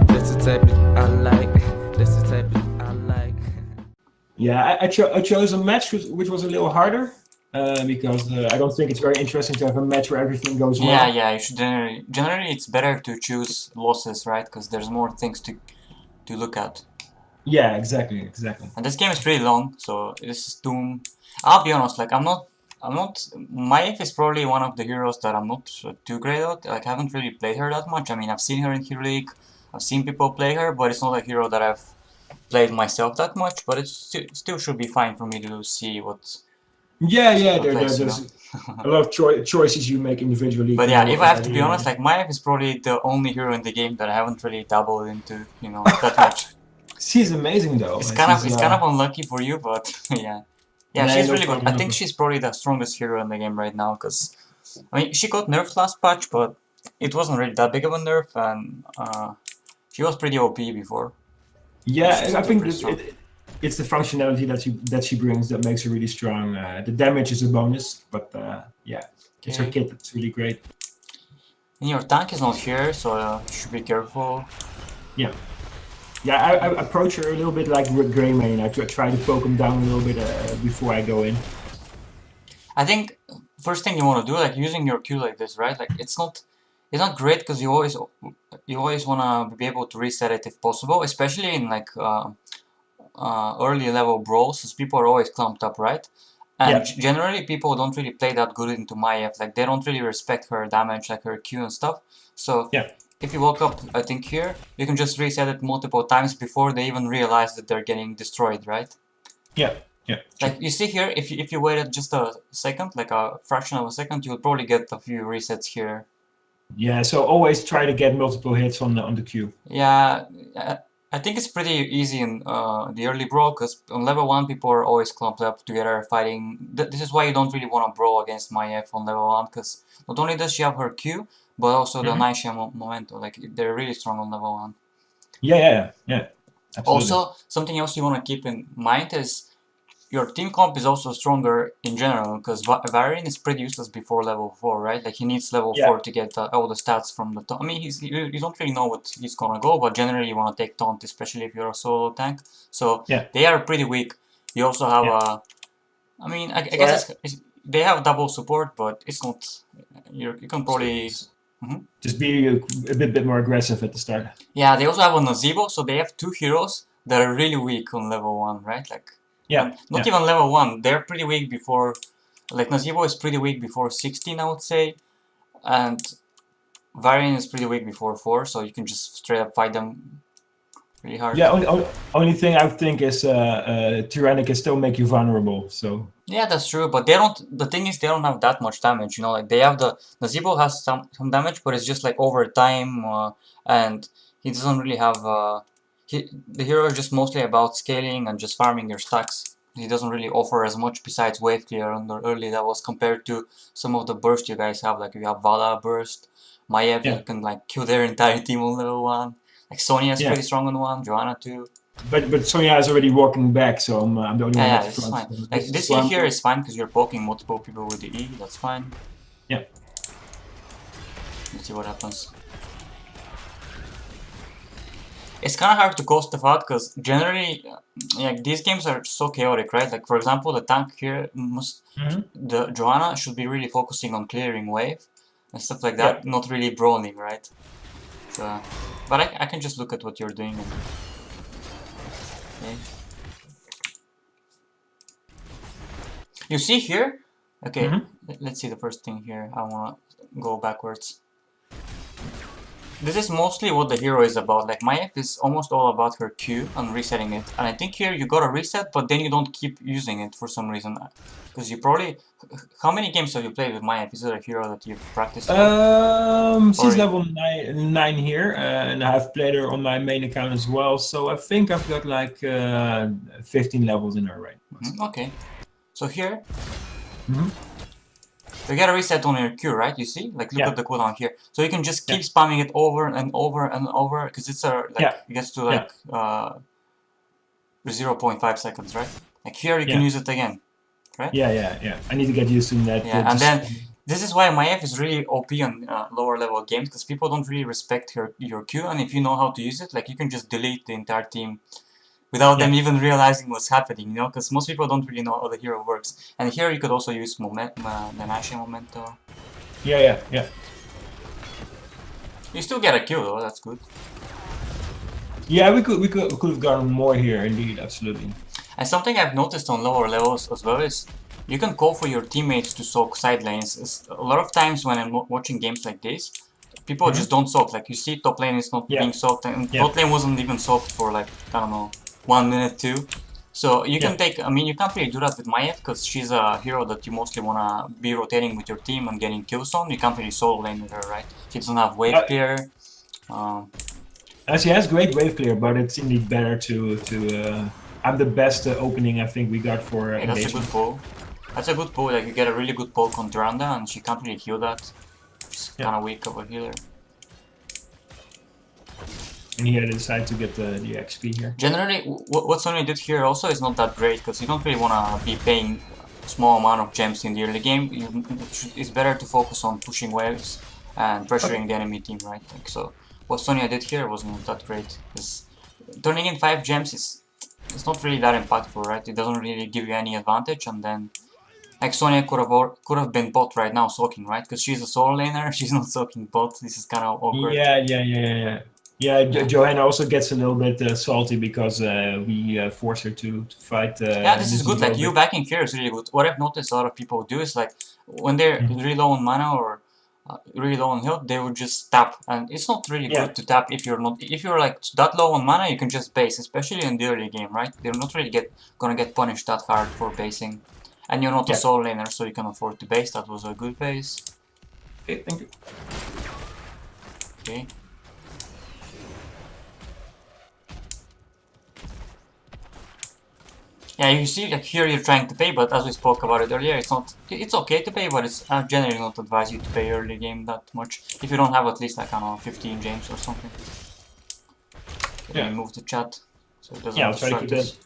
That's the type I like. That's the type I like. Yeah, I chose a match which was a little harder because I don't think it's very interesting to have a match where everything goes Yeah, well. yeah. You should generally it's better to choose losses, right? Because there's more things to look at. Yeah, exactly. And this game is pretty long, so this is Doom. I'll be honest, like I'm not. Maiev is probably one of the heroes that I'm not too great at. Like I haven't really played her that much. I mean, I've seen her in Hero League. I've seen people play her, but it's not a hero that I've played myself that much. But it still should be fine for me to see what Yeah, she yeah. plays, you know. There's a lot of choices you make individually. But Can yeah, if I have to already. be honest, like Maiev is probably the only hero in the game that I haven't really dabbled into, you know, that much. She's amazing though. It's She's kind of unlucky for you, but yeah. Yeah, nah, she's no really good. problem. I think she's probably the strongest hero in the game right now, because I mean, she got nerfed last patch, but it wasn't really that big of a nerf, and she was pretty OP before. Yeah, I think pretty strong. it's the functionality that she brings that makes her really strong. The damage is a bonus, but yeah, it's her kit that's really great. And your tank is not here, so you should be careful. Yeah. Yeah, I approach her a little bit like Greymane. I try to poke him down a little bit before I go in. I think first thing you want to do, like using your Q like this, right? Like it's not great because you always want to be able to reset it if possible, especially in like early level brawls, as people are always clumped up, right? And generally people don't really play that good into Maiev. Like they don't really respect her damage, like her Q and stuff. So if you walk up, I think here, you can just reset it multiple times before they even realize that they're getting destroyed, right? Yeah. Like you see here, if you waited just a second, like a fraction of a second, you'll probably get a few resets here. Yeah, so always try to get multiple hits on the Q. Yeah, I think it's pretty easy in the early brawl, because on level 1 people are always clumped up together fighting. This is why you don't really want to brawl against Maiev on level 1, because not only does she have her Q, but also the Naisha momentum. Like they're really strong on level 1. Yeah. Absolutely. Also, something else you want to keep in mind is your team comp is also stronger in general, because Varian is pretty useless before level 4, right? Like he needs level 4 to get all the stats from the taunt. I mean, you don't really know what he's gonna go, but generally you want to take taunt, especially if you're a solo tank. So they are pretty weak. You also have I mean, I guess they have double support, but it's not. You can probably just be a bit more aggressive at the start. Yeah, they also have a Nazeebo, so they have 2 heroes that are really weak on level 1, right? Like not even level 1, they're pretty weak before, like Nazeebo is pretty weak before 16, I would say, and Varian is pretty weak before 4, so you can just straight up fight them really hard. Yeah, only thing I think is Tyrannic can still make you vulnerable, so... Yeah, that's true, but they don't, the thing is they don't have that much damage, you know, like they have Nazeebo has some damage, but it's just like over time, and he doesn't really have, the hero is just mostly about scaling and just farming your stacks. He doesn't really offer as much besides wave clear on the early levels compared to some of the bursts you guys have. Like you have Vala burst, Maiev, you can like kill their entire team on level 1. Like Sonya is pretty strong on 1, Joanna too. But Sonya is already walking back, so I'm the only one yeah, at the it's front. fine. Like this E here is fine because you're poking multiple people with the E, that's fine. Yeah. Let's see what happens. It's kind of hard to call stuff out because generally, these games are so chaotic, right? Like for example, the tank here the Joanna should be really focusing on clearing wave and stuff like that, not really brawling, right? So, but I can just look at what you're doing. And, okay. You see here? Okay, let's see the first thing here. I want to go backwards. This is mostly what the hero is about. Like Maiev is almost all about her Q and resetting it. And I think here you got a reset, but then you don't keep using it for some reason. Because you probably... How many games have you played with Maiev? Is it a hero that you've practiced on? She's level 9 here, and I've played her on my main account as well. So I think I've got like 15 levels in her right. Okay. So here... You get a reset on your Q, right? You see? Like, look at the cooldown here. So you can just keep spamming it over and over and over, because it's a, like, it gets to, like, 0.5 seconds, right? Like, here you can use it again, right? Yeah. I need to get used to that. Yeah, and then This is why Maiev is really OP on lower level games, because people don't really respect your Q, and if you know how to use it, like you can just delete the entire team without them even realizing what's happening, you know, because most people don't really know how the hero works. And here you could also use the Nashi Momento. Yeah. You still get a kill though, that's good. Yeah, we could have gotten more here, indeed, absolutely. And something I've noticed on lower levels as well is you can call for your teammates to soak side lanes. A lot of times when I'm watching games like this, people just don't soak. Like you see top lane is not being soaked, and top lane wasn't even soaked for like, I don't know, 1 minute, 2. So you can take, I mean, you can't really do that with Maiev because she's a hero that you mostly want to be rotating with your team and getting kills on. You can't really solo lane with her, right? She doesn't have wave clear. She has great wave clear, but it's indeed better to have the best opening I think we got for Hey, that's a good pull. That's a good pull. Like you get a really good poke on Duranda, and she can't really heal that. She's kind of weak of a healer. And he had decided to get the XP here. Generally, what Sony did here also is not that great, because you don't really want to be paying a small amount of gems in the early game. It's better to focus on pushing waves and pressuring the enemy team, right? Like, so what Sonya did here wasn't that great, because turning in 5 gems it's not really that impactful, right? It doesn't really give you any advantage, and then like Sonya could have been bot right now soaking, right? Because she's a solo laner, she's not soaking bot. This is kind of awkward. Yeah, Johanna also gets a little bit salty because we force her to fight. Yeah, this is good. Like you backing here is really good. What I've noticed a lot of people do is like when they're really low on mana or really low on health, they would just tap, and it's not really good to tap if you're like that low on mana. You can just base, especially in the early game, right? They're not really gonna get punished that hard for basing, and you're not a solo laner, so you can afford to base. That was a good base. Okay, thank you. Okay. Yeah, you see, like here you're trying to pay, but as we spoke about it earlier, it's okay to pay, but it's generally not advise you to pay early game that much if you don't have at least like, I don't know, 15 gems or something. Okay, move the chat so it doesn't distract us.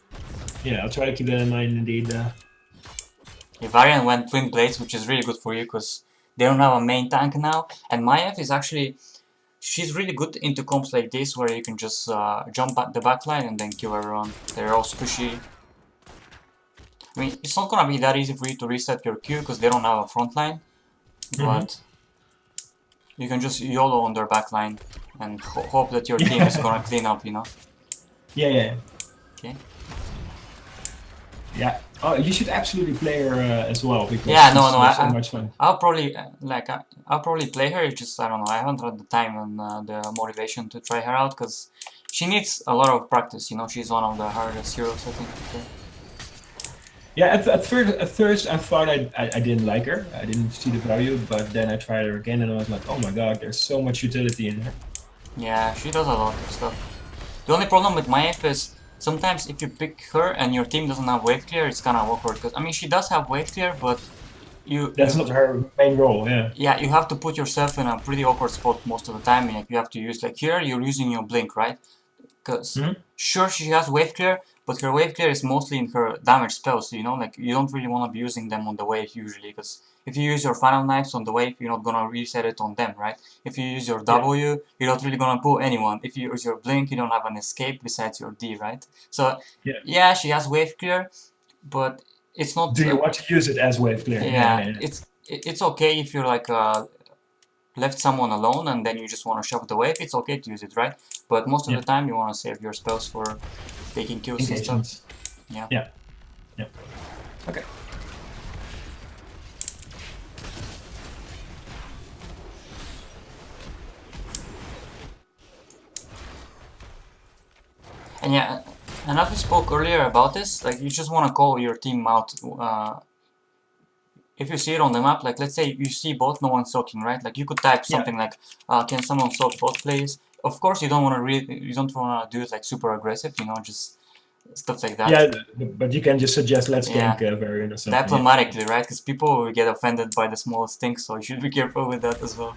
Yeah, I'll try to keep that in mind indeed. Yeah, Varian went Twin Blades, which is really good for you because they don't have a main tank now, and Maiev is actually, she's really good into comps like this where you can just jump at the backline and then kill everyone. They're all squishy. I mean, it's not gonna be that easy for you to reset your Q because they don't have a front line, but you can just YOLO on their back line and hope that your team is gonna clean up, you know? Yeah. Okay. Yeah. Oh, you should absolutely play her as well because it's so much fun. I'll probably I'll probably play her. It's just I don't know. I haven't had the time and the motivation to try her out because she needs a lot of practice. You know, she's one of the hardest heroes I think to play. Yeah, at first I thought I didn't like her. I didn't see the value, but then I tried her again and I was like, oh my god, there's so much utility in her. Yeah, she does a lot of stuff. The only problem with Maiev is sometimes if you pick her and your team doesn't have wave clear, it's kind of awkward. Because I mean, she does have wave clear, but that's not her main role. Yeah. Yeah, you have to put yourself in a pretty awkward spot most of the time. Like you have to use like here you're using your blink, right? Because sure she has wave clear, but her wave clear is mostly in her damage spells, you know, like you don't really want to be using them on the wave usually, because if you use your final knives on the wave, you're not gonna reset it on them, right? If you use your W, you're not really gonna pull anyone. If you use your blink, you don't have an escape besides your D, right? So yeah, she has wave clear, but it's not. Do you want to use it as wave clear? Yeah. It's okay if you're like left someone alone and then you just want to shove the wave. It's okay to use it, right? But most of the time you want to save your spells for taking kills and stuff. Yeah. Okay. And yeah, and as we spoke earlier about this, like you just want to call your team out. If you see it on the map, like let's say you see bot, no one's soaking, right? Like you could type something like, "Can someone soak bot, please?" Of course, you don't want to do it like super aggressive, you know, just stuff like that. Yeah, but you can just suggest let's gank Varian or something. Diplomatically, right? Because people will get offended by the smallest things, so you should be careful with that as well.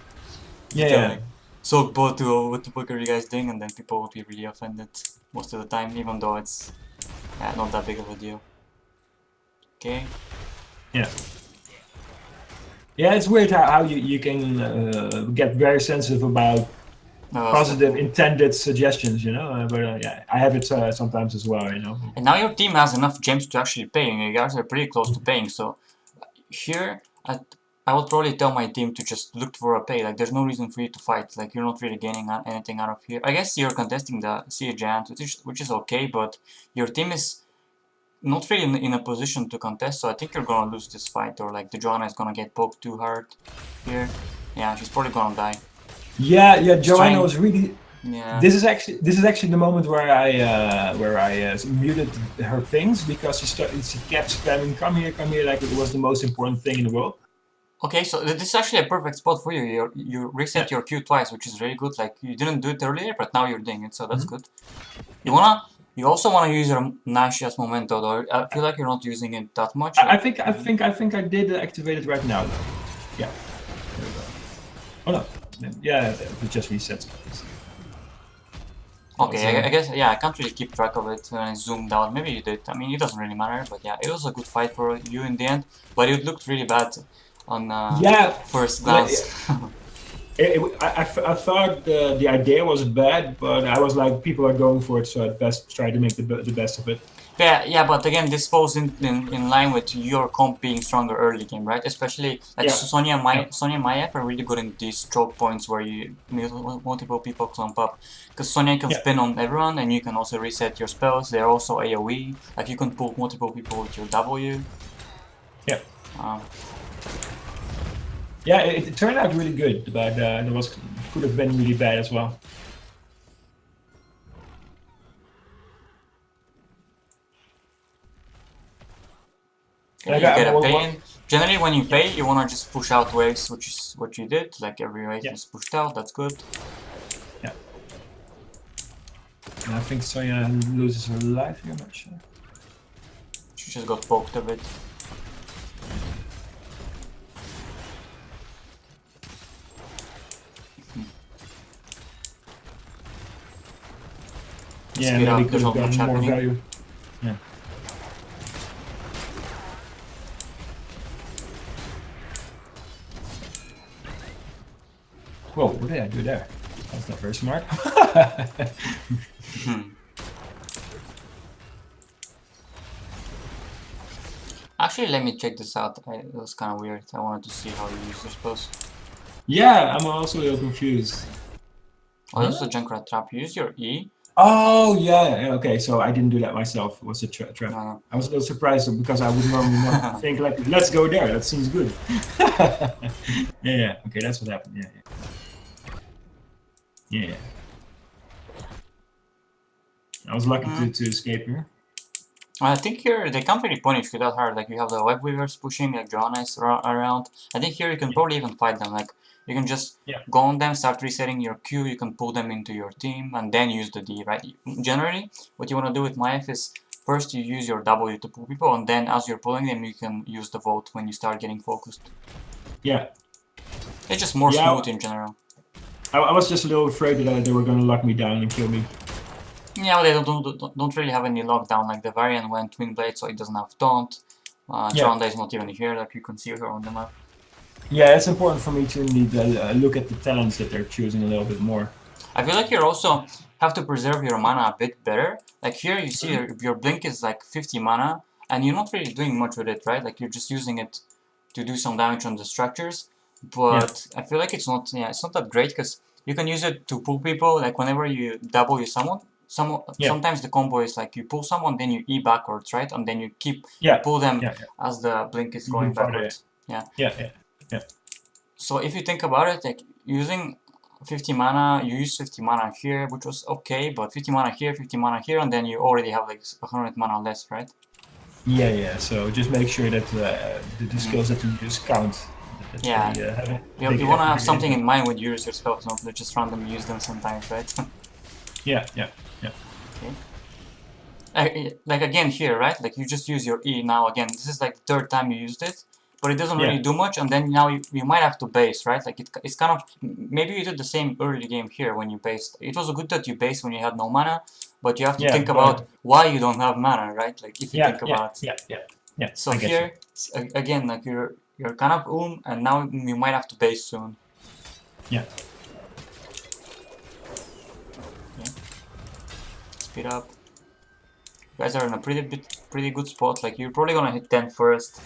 Yeah. Soak bot, what the fuck are you guys doing? And then people will be really offended most of the time, even though it's not that big of a deal. Okay. Yeah, it's weird how you can get very sensitive about positive intended suggestions, you know. But yeah, I have it sometimes as well, you know. And now your team has enough gems to actually pay, and you guys are pretty close to paying. So here, I would probably tell my team to just look for a pay. Like, there's no reason for you to fight. Like, you're not really gaining anything out of here. I guess you're contesting the Sea Giant, which is okay, but your team is not really in a position to contest, so I think you're gonna lose this fight, or like the Joanna is gonna get poked too hard here. Yeah, she's probably gonna die. Yeah, Joanna was really. Yeah. This is actually the moment where I muted her pings because she kept spamming come here, like it was the most important thing in the world. Okay, so this is actually a perfect spot for you. You reset your Q twice, which is really good. Like, you didn't do it earlier, but now you're doing it, so that's good. You also wanna use your Nashia's Momento, though. I feel like you're not using it that much. I think I did activate it right now, though. Yeah. There we go. Oh no. Yeah, it just resets. Okay, I guess, yeah, I can't really keep track of it when it's zoomed out. Maybe you did. I mean, it doesn't really matter, but yeah, it was a good fight for you in the end, but it looked really bad on first glance. I thought the idea was bad, but I was like, people are going for it, so I'd best try to make the best of it. Yeah, but again, this falls in line with your comp being stronger early game, right? Especially like Sonya and Maiev are really good in these choke points where you multiple people clump up. Because Sonya can spin on everyone, and you can also reset your spells. They're also AoE. Like, you can pull multiple people with your W. Yeah. Yeah, it turned out really good, but could have been really bad as well. Okay, you get a pay in. Generally, when you pay, you wanna just push out waves, which is what you did. Like, every wave is pushed out. That's good. Yeah. And I think Sonya loses her life here. I'm not sure. She just got poked a bit. Yeah, maybe could have gotten more value. Yeah. Whoa, what did I do there? That's not very smart. Actually, let me check this out. It was kind of weird. I wanted to see how you use your spells. Yeah, I'm also a little confused. Oh, this is a Junkrat trap. You use your E. Oh, yeah, okay, so I didn't do that myself. It was a trap. No. I was a little surprised because I would normally not think like, let's go there, that seems good. Yeah, okay, that's what happened, yeah. I was lucky to escape here. I think here they can't really punish you that hard. Like, you have the web weavers pushing, like Joanna is around. I think here you can probably even fight them. Like, you can just go on them, start resetting your Q, you can pull them into your team, and then use the D, right? Generally, what you want to do with Maiev is first you use your W to pull people, and then as you're pulling them, you can use the vote when you start getting focused. Yeah. It's just more smooth in general. I was just a little afraid that they were going to lock me down and kill me. Yeah, well, they don't really have any lockdown. Like, the Varian went Twin Blade, so it doesn't have taunt. Joanna is not even here, like, you can see her on the map. Yeah, it's important for me to indeed look at the talents that they're choosing a little bit more. I feel like you also have to preserve your mana a bit better. Like, here you see your blink is like 50 mana, and you're not really doing much with it, right? Like, you're just using it to do some damage on the structures. But I feel like it's not that great, because you can use it to pull people. Like, whenever you W someone, sometimes the combo is like you pull someone, then you E backwards, right? And then you pull them as the blink is going backwards. Yeah. So if you think about it, like, using 50 mana, you use 50 mana here, which was okay, but 50 mana here, 50 mana here, and then you already have like 100 mana less, right? Yeah. So just make sure that the skills that you use count. You want to have something in mind when you use your spells, not just randomly use them sometimes, right? Yeah. Okay. Like, again here, right? Like, you just use your E now. Again, this is like the third time you used it, but it doesn't really do much. And then now you might have to base, right? Like, it's kind of, maybe you did the same early game here when you based. It was good that you based when you had no mana, but you have to think about why you don't have mana, right? Like, if you think about it. Yeah. So here, again, like, you're kind of and now you might have to base soon. Yeah. Okay. Speed up. You guys are in a pretty good spot. Like you're probably gonna hit 10 first.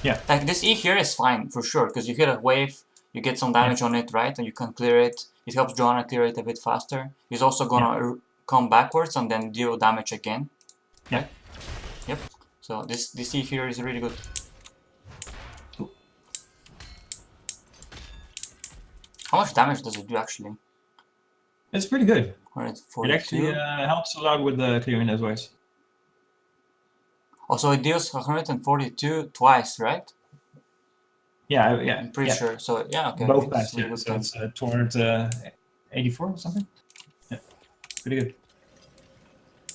Yeah. Like this E here is fine for sure because you hit a wave, you get some damage on it, right? And you can clear it. It helps Johanna clear it a bit faster. He's also gonna come backwards and then deal damage again. Yeah. Right? Yep. So this E here is really good. Cool. How much damage does it do actually? It's pretty good. Alright, It actually helps a lot with the clearing as well. Also, it deals 142 twice, right? Yeah, I'm pretty sure. So yeah, okay. Both it's pass, really yeah. good So then. it's 284 or something. Yeah, pretty good.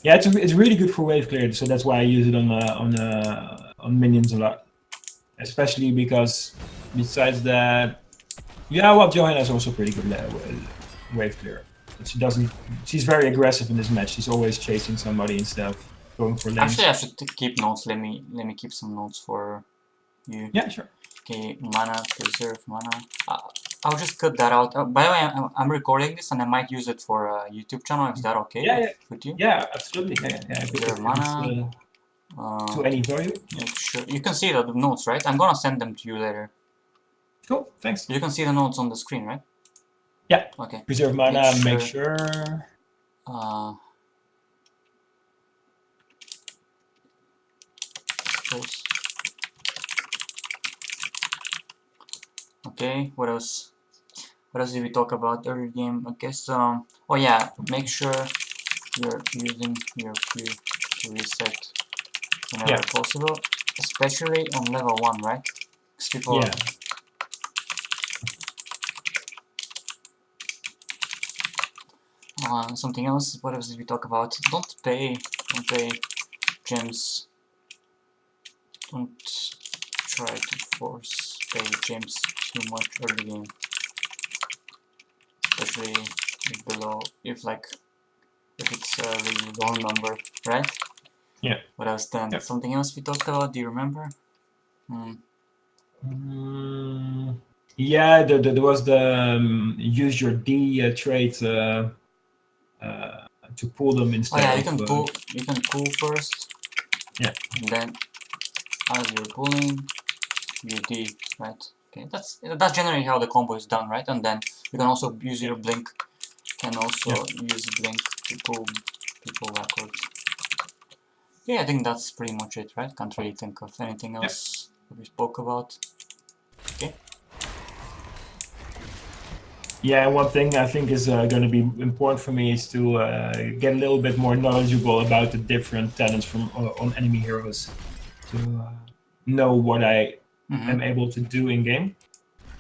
Yeah, it's really good for wave clear. So that's why I use it on minions a lot, especially because besides that, yeah, well, Johanna is also pretty good wave clear. But she's very aggressive in this match. She's always chasing somebody instead of going for lanes. Actually, I should keep notes. Let me keep some notes for you. Yeah, sure. Okay, mana, preserve mana. I'll just cut that out. By the way, I'm recording this and I might use it for a YouTube channel. Is that okay with you? Yeah, absolutely. Yeah. Preserve mana. To any value. Make sure you can see the notes, right? I'm gonna send them to you later. Cool, thanks. You can see the notes on the screen, right? Yeah. Okay. Preserve mana, make Make sure. Close. Okay, what else? What else did we talk about earlier game? I guess, oh yeah, make sure you're using your Q to reset whenever possible, especially on level 1, right? Because people... something else, what else did we talk about? Don't pay gems. Don't try to force pay gems too much early game. Especially if it's a really long number, right? Yeah. What else then? Something else we talked about, do you remember? Yeah, there was the use your D trait to pull them instead. Oh yeah, you can pull first. Yeah. And then as you're pulling, you D, right? Okay, that's generally how the combo is done, right? And then you can also use your blink. Can also use blink to pull people backwards. Yeah, I think that's pretty much it, right? Can't really think of anything else that we spoke about. Okay. Yeah, one thing I think is going to be important for me is to get a little bit more knowledgeable about the different talents from on enemy heroes, to know what I am able to do in game,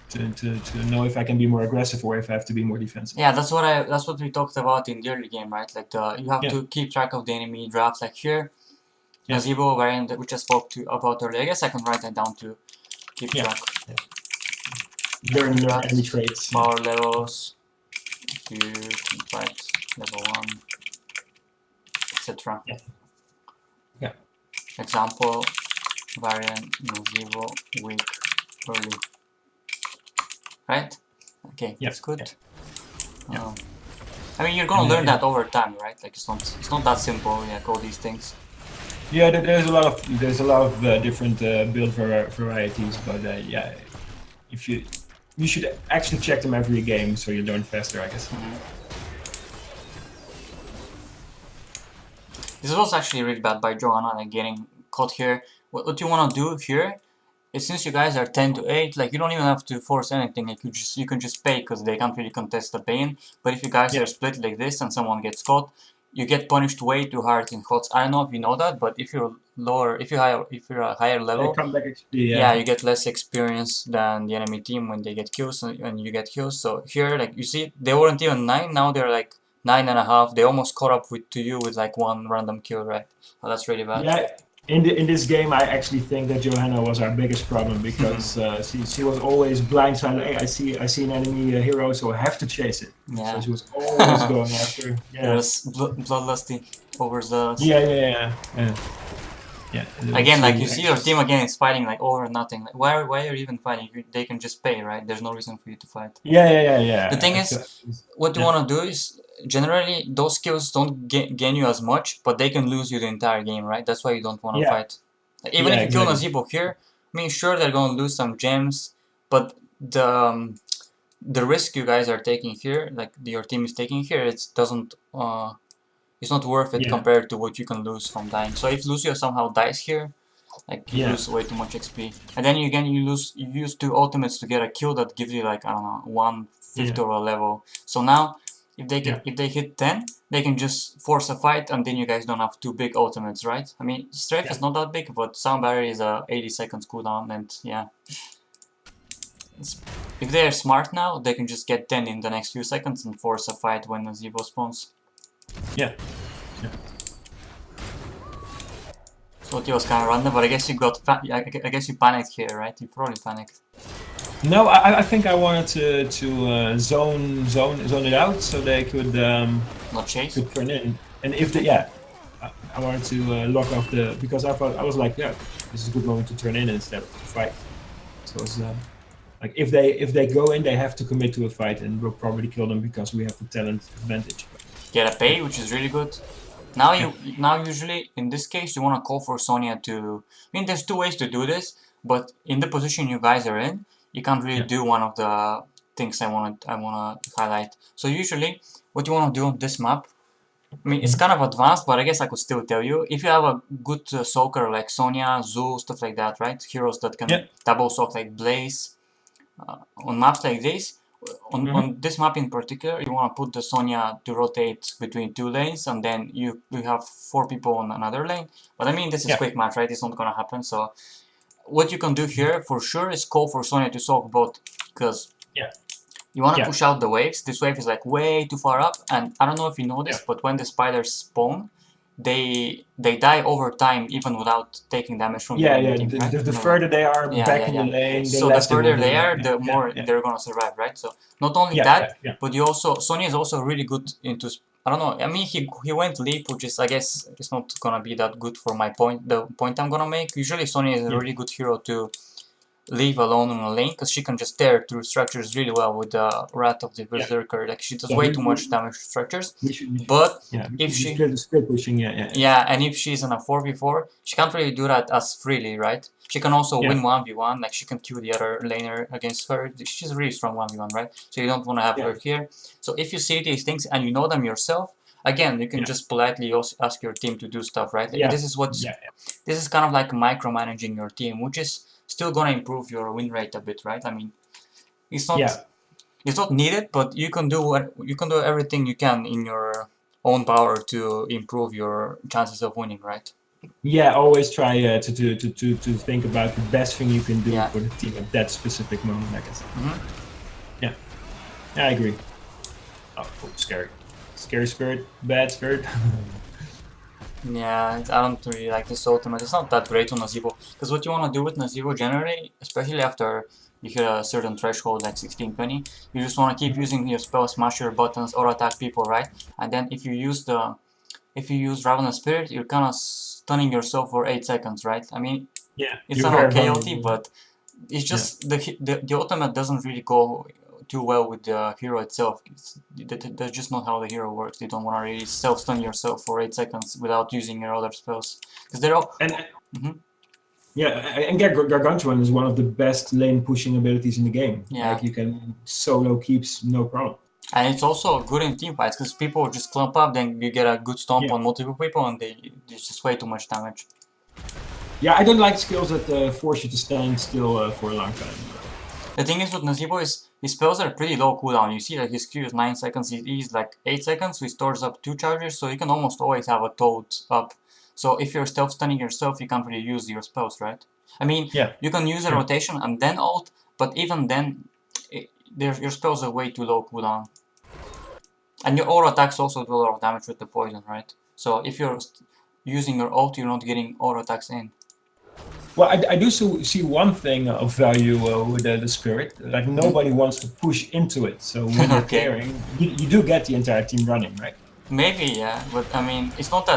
to know if I can be more aggressive or if I have to be more defensive. Yeah, that's what we talked about in the early game, right? Like you have to keep track of the enemy draft. Like here, Nazeebo, Varian, which I spoke about earlier. I guess I can write that down to keep track. Learn enemy traits. Power levels, you can fight level 1, etc. Yeah. Example, Varian, Nazeebo, weak, early. Right? Okay, that's good. I mean, you're gonna learn that over time, right? Like it's not that simple. Like all these things. Yeah, there's a lot of different build varieties, but yeah, if you should actually check them every game so you learn faster, I guess. This was actually really bad by Johanna, like getting caught here. What you want to do here is, since you guys are 10 to 8, like you don't even have to force anything. Like you can just pay because they can't really contest the pain. But if you guys are split like this and someone gets caught, you get punished way too hard in HOTS. I don't know if you know that, but if you're lower, if you're a higher level, you get less experience than the enemy team when they get kills and you get kills. So here, like you see, they weren't even 9. Now they're like 9.5. They almost caught up to you with like 1 random kill, right? Oh, that's really bad. Yeah. In this game, I actually think that Johanna was our biggest problem because she was always blind. So hey, I see an enemy hero, so I have to chase it. Yeah. So she was always going after. Yeah. Bloodlusty, overzealous. Yeah. Yeah. Again, like you see your team again is fighting like over nothing. Like, why are you even fighting? They can just pay, right? There's no reason for you to fight. Yeah. The thing is, what you want to do is generally those skills don't gain you as much, but they can lose you the entire game, right? That's why you don't want to fight. Like, even if you kill Nazeebo here, I mean, sure they're gonna lose some gems, but the risk you guys are taking here, like your team is taking here, it's not worth it compared to what you can lose from dying. So if Lucio somehow dies here, like you lose way too much XP, and then you use 2 ultimates to get a kill that gives you like I don't know 1/5 of a level. So now if they hit 10, they can just force a fight, and then you guys don't have 2 big ultimates, right? I mean, Strafe is not that big, but Sound Barrier is a 80 seconds cooldown, and yeah. If they are smart now, they can just get 10 in the next few seconds and force a fight when Nazeebo spawns. Yeah. So it was kind of random, but I guess you I guess you panicked here, right? You probably panicked. No, I think I wanted to zone it out so they could not chase. Could turn in, and if they I wanted to lock off because I thought I was like this is a good moment to turn in instead of to fight. So it's like if they go in, they have to commit to a fight, and we'll probably kill them because we have the talent advantage. Get a pay, which is really good. Now now usually in this case you want to call for Sonya to. I mean, there's 2 ways to do this, but in the position you guys are in, you can't really do one of the things I wanna highlight. So usually, what you wanna do on this map, I mean, it's kind of advanced, but I guess I could still tell you. If you have a good soaker like Sonya, Zul, stuff like that, right? Heroes that can double soak like Blaze. On maps like this, on this map in particular, you want to put the Sonya to rotate between 2 lanes, and then you have 4 people on another lane. But I mean, this is quick match, right? It's not gonna happen. So what you can do here for sure is call for Sonya to soak both, because you want to push out the waves. This wave is like way too far up, and I don't know if you know this, but when the spiders spawn, they die over time even without taking damage from the enemy team, right? The further they are back in the lane, so the further they are, the more they're gonna survive, right? So not only that, but you also Sonya is also really good into. I don't know. I mean, he went leap, which is I guess it's not gonna be that good for my point. The point I'm gonna make. Usually, Sonya is a really good hero to leave alone in a lane, because she can just tear through structures really well with the Wrath of the Berserker. Like, she does way too much damage to structures. But if she split pushing, and if she's in a 4v4, she can't really do that as freely, right? She can also win 1v1, like she can kill the other laner against her. She's a really strong 1v1, right? So you don't want to have her here. So if you see these things and you know them yourself, again, you can just politely ask your team to do stuff, right? This is what this is kind of like micromanaging your team, which is still gonna improve your win rate a bit, right? I mean, it's not needed, but you can do everything you can in your own power to improve your chances of winning, right? Yeah, always try to think about the best thing you can do for the team at that specific moment, I guess. Yeah, I agree. Oh, scary. Scary spirit, bad spirit. Yeah, I don't really like this ultimate. It's not that great on Nazeebo, because what you want to do with Nazeebo generally, especially after you hit a certain threshold like 16-20, you just want to keep using your spell, smash your buttons, or attack people, right? And then if you use Ravenous Spirit, you're kind of stunning yourself for 8 seconds, right? I mean, it's not okay ulti, but it's just the ultimate doesn't really go too well with the hero itself. That's just not how the hero works. You don't want to really self-stun yourself for 8 seconds without using your other spells, because they're all. And Gargantuan is one of the best lane pushing abilities in the game. Like, you can solo keeps no problem. And it's also good in team fights, because people just clump up, then you get a good stomp on multiple people, and there's just way too much damage. Yeah, I don't like skills that force you to stand still for a long time. The thing is with Nazeebo is his spells are pretty low cooldown. You see, like, his Q is 9 seconds, his E is like 8 seconds, so he stores up 2 charges, so you can almost always have a Toad up. So if you're stealth-stunning yourself, you can't really use your spells, right? I mean, you can use a rotation and then ult, but even then, your spells are way too low cooldown. And your aura attacks also do a lot of damage with the poison, right? So if you're using your ult, you're not getting aura attacks in. Well, I do see one thing of value with the spirit. Like, nobody wants to push into it. So when you're clearing, you do get the entire team running, right? Maybe, yeah, but I mean, it's not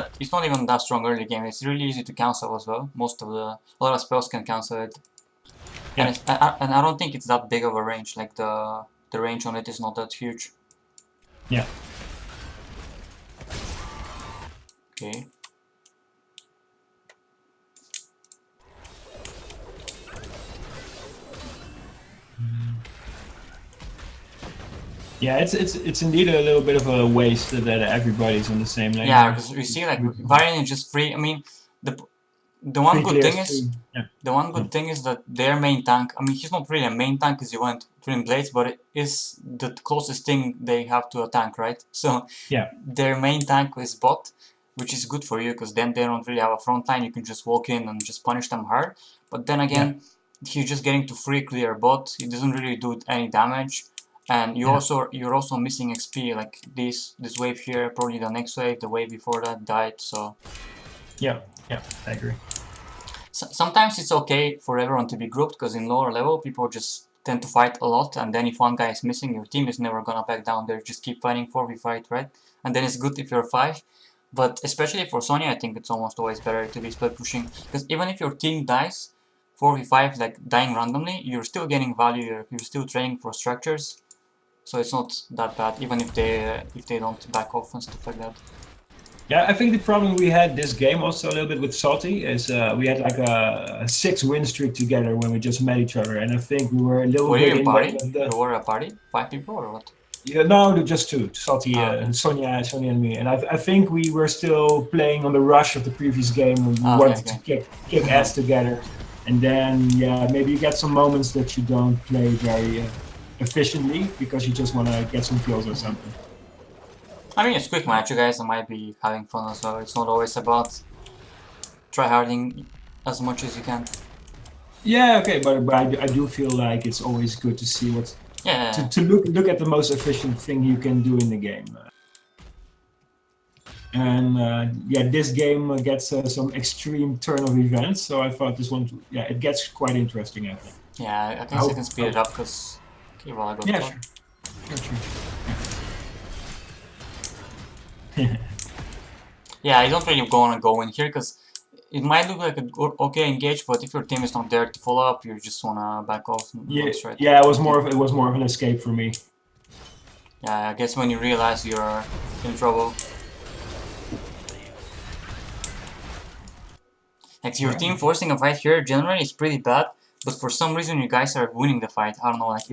even that strong early game. It's really easy to cancel as well. A lot of spells can cancel it, Yeah. and I don't think it's that big of a range. Like the range on it is not that huge. Yeah. Okay. Yeah, it's indeed a little bit of a waste that everybody's on the same lane. Yeah, because we see like Varian is just free. I mean, the one Free good thing clears is too. Yeah. the one good thing is that their main tank. I mean, he's not really a main tank because he went Twin Blades, but it is the closest thing they have to a tank, right? So Yeah. their main tank is bot, which is good for you because then they don't really have a front line. You can just walk in and just punish them hard. But then again, he's just getting to free clear bot. He doesn't really do any damage. And you're also missing XP, like this wave here, probably the next wave, the wave before that died, so... Yeah, I agree. Sometimes it's okay for everyone to be grouped, because in lower level, people just tend to fight a lot, and then if one guy is missing, your team is never gonna back down, they just keep fighting 4v5, right? And then it's good if you're 5, but especially for Sonya, I think it's almost always better to be split pushing, because even if your team dies, 4v5, like dying randomly, you're still getting value, you're still training for structures, so it's not that bad, even if they don't back off and stuff like that. Yeah, I think the problem we had this game also a little bit with Salty is we had like a 6-win streak together when we just met each other, and I think we were a little Were bit you a in party? the... You were a party? 5 people or what? Yeah, no, just 2. Salty, Okay. Sonya and me. And I think we were still playing on the rush of the previous game. We wanted to kick ass together. And then, yeah, maybe you get some moments that you don't play very efficiently because you just want to get some kills or something. I mean, it's quick match. You guys might be having fun as well. It's not always about tryharding as much as you can. Yeah, okay, but I do feel like it's always good to see what's... Yeah. To look at the most efficient thing you can do in the game. And yeah, this game gets some extreme turn of events, so I thought this one, it gets quite interesting, I think. Yeah, I guess I can speed it up because... Okay, well, I got yeah, caught. Sure. Yeah, I don't really want to go in here because it might look like an okay engage, but if your team is not there to follow up, you just wanna back off and go straight. Yeah, it was more of an escape for me. Yeah, I guess when you realize you're in trouble. Like your team forcing a fight here generally is pretty bad, but for some reason you guys are winning the fight. I don't know, like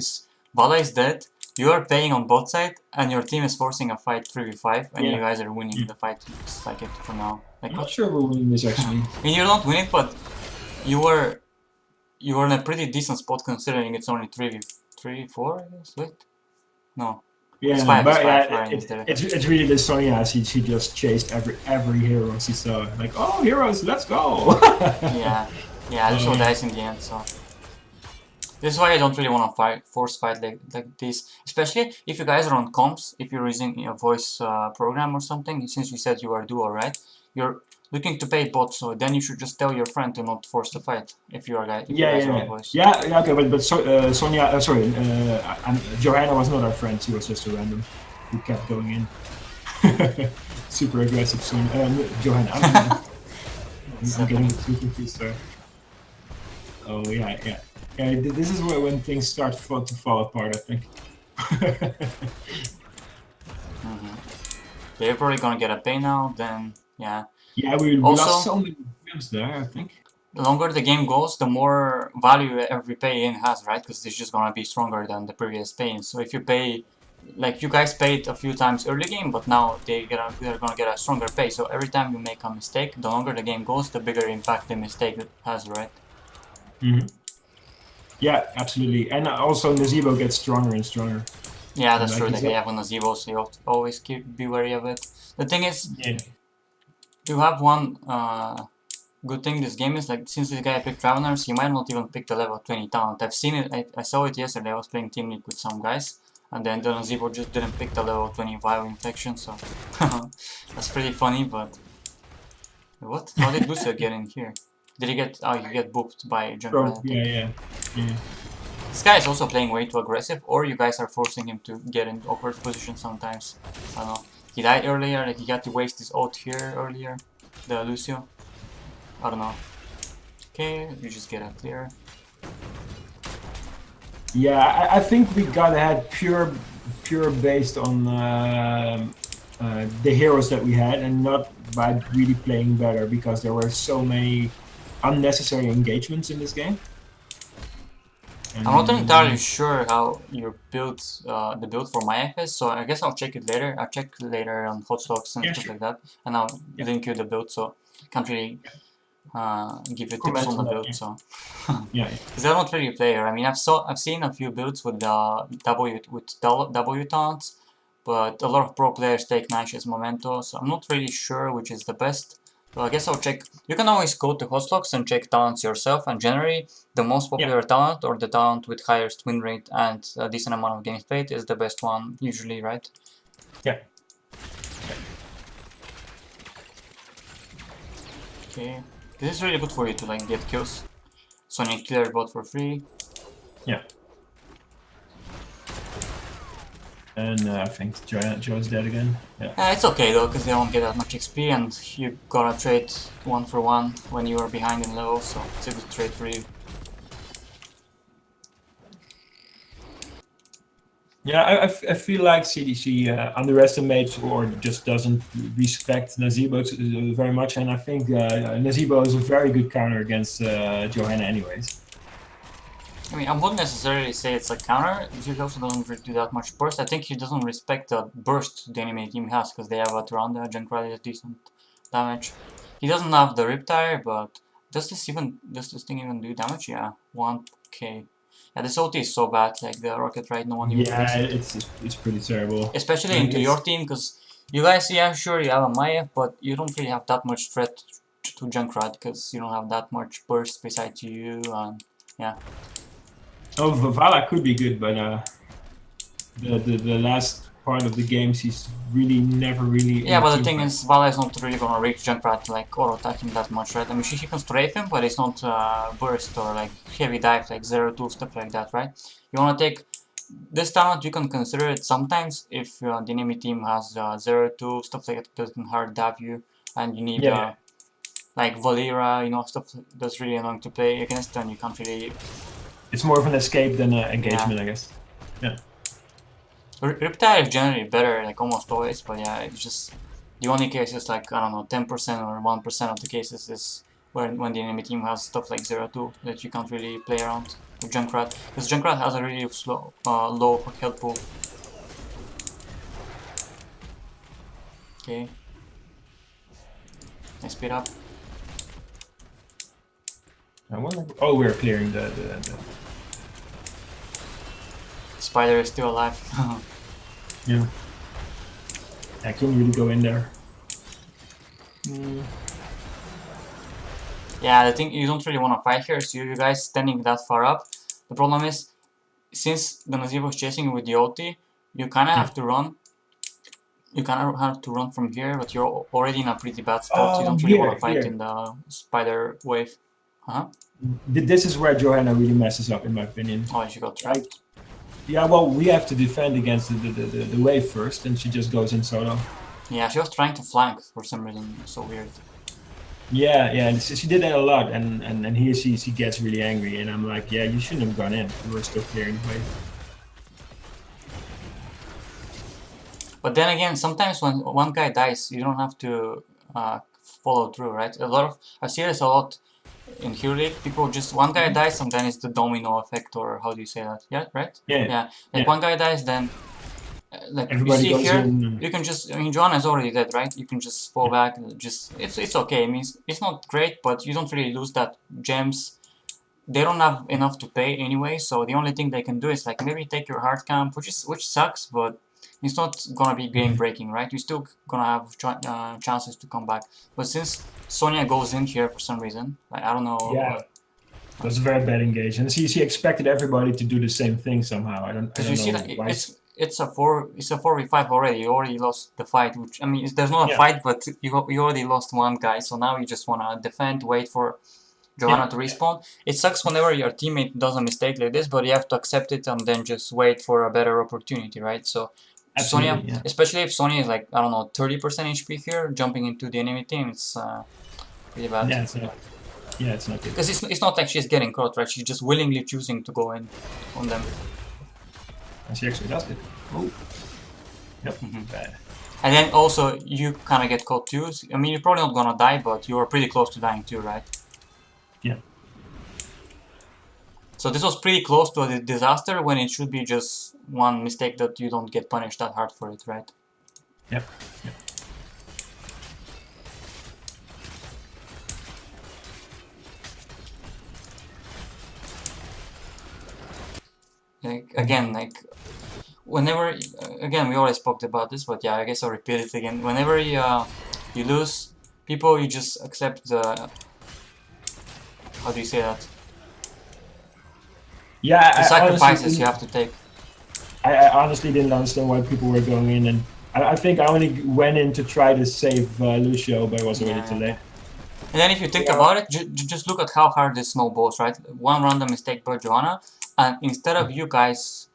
Bala is dead, you are playing on both sides, and your team is forcing a fight 3v5, and you guys are winning the fight. It's like it for now. Like, I'm not sure we're winning this actually. I mean, you're not winning, but you were in a pretty decent spot considering it's only 3v4, I guess. Wait, no. Yeah, it's 5, but it's 5, it's really the Sonya. She just chased every hero she saw. Like, oh, heroes, let's go. yeah, this all dies in the end. So this is why I don't really want to force fight like this, especially if you guys are on comps. If you're using a voice program or something, since you said you are duo, right? You're looking to pay bots, so then you should just tell your friend to not force the fight if you are guys. On voice. Yeah, okay, but Sonya, sorry, Johanna was not our friend. She was just a random who kept going in. Super aggressive Sonya, Johanna. I'm getting too confused there. Oh yeah. This is when things start to fall apart, I think. They're probably gonna get a pay now. Then yeah. Yeah, we lost so many games there, I think. The longer the game goes, the more value every pay-in has, right? Because it's just gonna be stronger than the previous pay-in. So if you pay, like you guys paid a few times early game, but now they're gonna get a stronger pay. So every time you make a mistake, the longer the game goes, the bigger impact the mistake has, right? Yeah, absolutely. And also Nazeebo gets stronger and stronger. Yeah, that's true. Like they have a Nazeebo, so you have to always be wary of it. The thing is, you have one good thing this game is, like, since this guy picked Travelers, he might not even pick the level 20 talent. I've seen it, I saw it yesterday. I was playing Team League with some guys, and then the Nazeebo just didn't pick the level 20 Vial Infection, so that's pretty funny, but... What? How did Lucia get in here? Did he get... Oh, he get booped by Junker. Yeah. This guy is also playing way too aggressive, or you guys are forcing him to get in awkward positions sometimes. I don't know. he died earlier, like he had to waste his ult here earlier, the Lucio. I don't know. Okay, you just get a clear. Yeah, I think we got ahead pure based on the heroes that we had, and not by really playing better, because there were so many unnecessary engagements in this game. I'm not entirely sure how your build, the build for Maiev is, so I guess I'll check it later. I'll check later on hotstocks and stuff like that, and I'll link you the build, so can't really give you tips on the build. So yeah, because I don't really play her. I mean, I've seen a few builds with W taunts, but a lot of pro players take Nash's Memento, so I'm not really sure which is the best. So I guess I'll check. You can always go to hostlogs and check talents yourself, and generally the most popular talent, or the talent with highest win rate and a decent amount of games played, is the best one usually, right? Yeah. Okay. This is really good for you to like get kills. Sonya cleared bot for free. Yeah. And I think Joe's dead again. Yeah. It's okay though, because they don't get that much XP, and you gotta trade 1 for 1 when you are behind in level, so it's a good trade for you. Yeah, I feel like CDC underestimates or just doesn't respect Nazeebo very much, and I think Nazeebo is a very good counter against Johanna anyways. I mean, I wouldn't necessarily say it's a counter. He also doesn't do that much burst. I think he doesn't respect the burst the enemy team has, because they have a Tyrande, Junkrat is decent damage. He doesn't have the Riptire, but does this thing even do damage? Yeah, 1k. Yeah, this ulti is so bad, like the rocket right, no one even thinks it. It's pretty terrible. Especially into your team, because you guys, yeah, sure, you have a Maiev, but you don't really have that much threat to Junkrat, because you don't have that much burst beside you, and yeah. Oh, Vala could be good, but the last part of the games he's really never really. Yeah, but the thing is, Vala is not really gonna reach Junkrat like auto attack him that much, right? I mean, she can strafe him, but it's not burst or like heavy dive, like 0-2 stuff like that, right? You wanna take this talent, you can consider it sometimes if the enemy team has 0-2 stuff like that can hard dive you, and you need like Valera, you know, stuff that's really annoying to play against, and you can't really. It's more of an escape than an engagement, I guess. Yeah. Riptide is generally better, like almost always, but yeah, it's just the only case is like, I don't know, 10% or 1% of the cases is when the enemy team has stuff like 0-2 that you can't really play around with Junkrat, because Junkrat has a really slow, low health pool. Okay. Nice speed up. I wonder. Oh, we're clearing the. Spider is still alive. Yeah. I couldn't really go in there. Yeah, the thing, you don't really want to fight here, so you guys standing that far up. The problem is, since the Nazeebo is chasing you with the ulti, you kind of have to run. You kind of have to run from here, but you're already in a pretty bad spot. You don't really want to fight in the spider wave. This is where Johanna really messes up, in my opinion. Oh, she got trapped. Yeah, well, we have to defend against the wave first, and she just goes in solo. Yeah, she was trying to flank for some reason. So weird. Yeah, she did that a lot, and here she gets really angry, and I'm like, yeah, you shouldn't have gone in. You were still clearing the wave. But then again, sometimes when one guy dies, you don't have to follow through, right? I see this a lot in Hero League. People just, one guy dies and then it's the domino effect, or how do you say that? Yeah, right? Yeah. Like one guy dies, then like everybody you see here, in. you can just, I mean, Joanna is already dead, right? You can just fall back, just, it's okay. I mean, it's not great, but you don't really lose that gems. They don't have enough to pay anyway, so the only thing they can do is like maybe take your hard camp, which sucks, but it's not gonna be game breaking, right? You're still gonna have chances to come back. But since Sonya goes in here for some reason, like, I don't know. Yeah, it was a very bad engage, and she expected everybody to do the same thing somehow. I don't know see that why. It's a 4v5 already. You already lost the fight, which I mean, there's not a fight, but you already lost one guy. So now you just wanna defend, wait for Johanna to respawn. It sucks whenever your teammate does a mistake like this, but you have to accept it and then just wait for a better opportunity, right? So Sonya, Absolutely, yeah. especially if Sonya is like, I don't know, 30% HP here, jumping into the enemy team, it's pretty bad. Yeah, it's not good. Because it's not like she's getting caught, right? She's just willingly choosing to go in on them. And she actually does it. Oh. Yep. Bad. And then also, you kind of get caught too. I mean, you're probably not gonna die, but you are pretty close to dying too, right? Yeah. So this was pretty close to a disaster when it should be just one mistake that you don't get punished that hard for it, right? Yep. Yep. Like, again, like, whenever, again, we already spoke about this, but yeah, I guess I'll repeat it again. Whenever you lose people, you just accept the, how do you say that? Yeah, The sacrifices you have to take. I honestly didn't understand why people were going in, and I think I only went in to try to save Lucio, but it was already too late. And then if you think about it, just look at how hard this snowballs, right? One random mistake by Johanna, and instead of you guys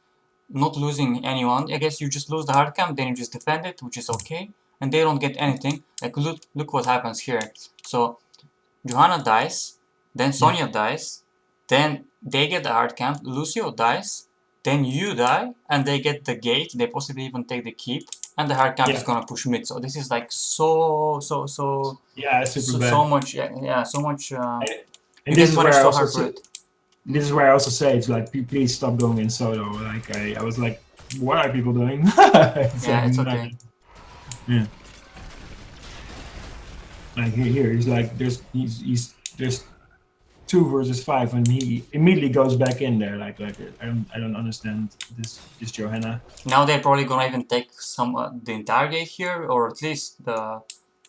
not losing anyone, I guess you just lose the hard camp, then you just defend it, which is okay, and they don't get anything. Like, look what happens here. So Johanna dies, then Sonya dies, then they get the hard camp, Lucio dies, then you die, and they get the gate, they possibly even take the keep, and the hard camp is gonna push mid. So this is like so yeah, super bad. so much, yeah, so much. And you this get is where punished I so also hard for it. This is where I also say it's like, please stop going in solo. Like I was like, what are people doing? Yeah, it's okay. Yeah. Like here, he's like, there's 2 versus 5, and he immediately goes back in there. Like I don't understand this Johanna. Now they're probably gonna even take some the entire gate here, or at least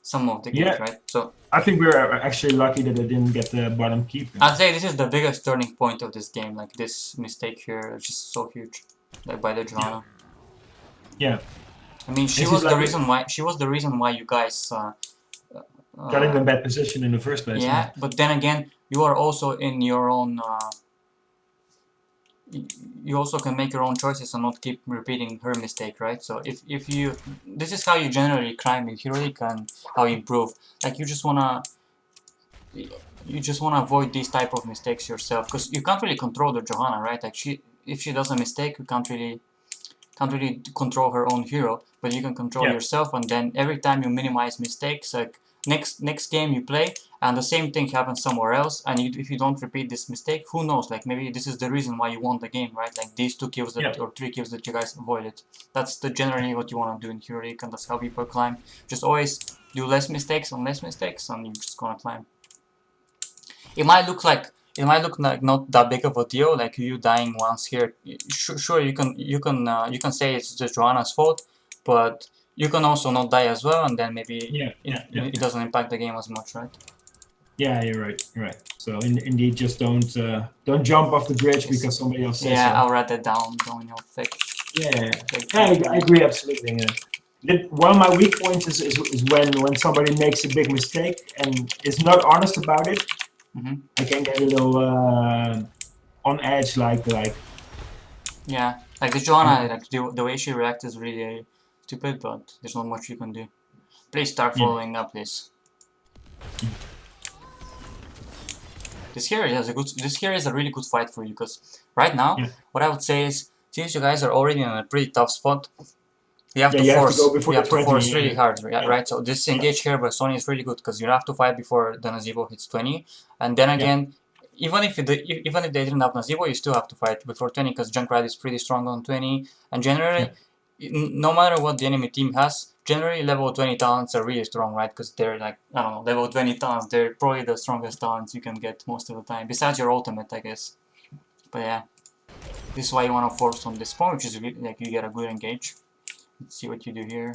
some of the gate, right? So I think we're actually lucky that they didn't get the bottom keep. I'd say this is the biggest turning point of this game. Like this mistake here is just so huge, like by the Johanna. Yeah. I mean, she was the reason why. She was the reason why you guys got in a bad position in the first place. Yeah, but then again, you are also in your own. You also can make your own choices and not keep repeating her mistake, right? So if you, this is how you generally climb in Hero League and how you improve. Like you just wanna avoid these type of mistakes yourself, because you can't really control the Johanna, right? Like if she does a mistake, you can't really control her own hero, but you can control yourself, and then every time you minimize mistakes, like next game you play and the same thing happens somewhere else, and if you don't repeat this mistake, who knows, like maybe this is the reason why you won the game, right? Like these 2 kills that, or 3 kills that you guys avoided. That's generally what you want to do in Hero League, and that's how people climb. Just always do less mistakes and less mistakes, and you're just gonna climb. It might look like not that big of a deal, like you dying once here. Sure, you can say it's just Johanna's fault, but you can also not die as well, and then maybe it doesn't impact the game as much, right? Yeah, you're right. You're right. So indeed, just don't jump off the bridge because somebody else says so. I'll write that down in your fake. Yeah, I agree absolutely. Yeah. One of my weak points is when somebody makes a big mistake and is not honest about it. I can get a little on edge, like. Yeah, like the Johanna, like the way she reacts is really stupid, but there's not much you can do. Please start following up this. This here is a really good fight for you, because right now, what I would say is, since you guys are already in a pretty tough spot, you have to force really hard, right? So this engage here by Sony is really good, because you have to fight before the Nazeebo hits 20, and then again, even if they didn't have Nazeebo, you still have to fight before 20, because Junkrat is pretty strong on 20, and generally, no matter what the enemy team has, generally level 20 talents are really strong, right? Because they're like, I don't know, level 20 talents, they're probably the strongest talents you can get most of the time, besides your ultimate, I guess. But yeah, this is why you want to force on this point, which is really, like, you get a good engage. Let's see what you do here.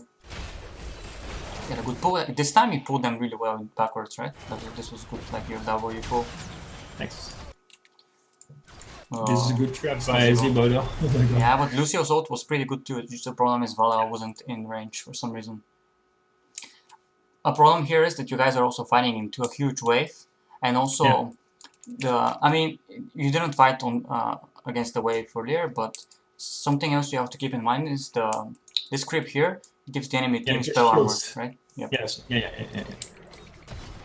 Get a good pull. This time you pulled them really well backwards, right? This was good, like your W pull. Thanks. This is a good trap by Nazeebo though. Yeah, but Lucio's ult was pretty good too. Just the problem is Vala wasn't in range for some reason. A problem here is that you guys are also fighting into a huge wave, and also I mean, you didn't fight on against the wave earlier, but something else you have to keep in mind is this creep here gives the enemy team it just spell armor, shields. right? Yep. Yes. Yeah.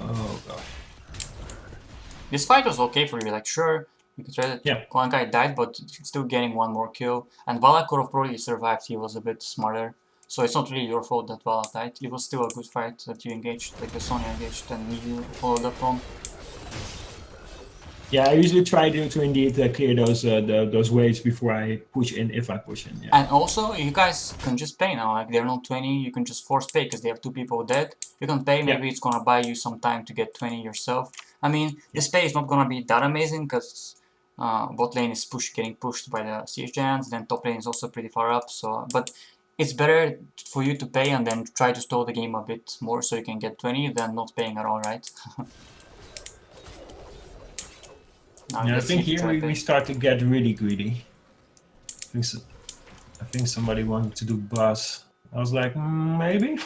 Oh god. This fight was okay for you, like sure, you could try that Yeah. one guy died, but still getting one more kill. And Vala could have probably survived, he was a bit smarter. So it's not really your fault that Vala died. It was still a good fight that you engaged, like the Sonya engaged and you followed up on. Yeah, I usually try to indeed clear those waves before I push in, if I push in. Yeah. And also, you guys can just pay now, like they're not 20, you can just force pay because they have 2 people dead. You can pay, maybe it's gonna buy you some time to get 20 yourself. I mean, this pay is not gonna be that amazing because bot lane is getting pushed by the siege giants, then top lane is also pretty far up, so but it's better for you to pay and then try to stall the game a bit more so you can get 20 than not paying at all, right? Yeah, I think here we start to get really greedy. I think somebody wanted to do boss. I was like, maybe?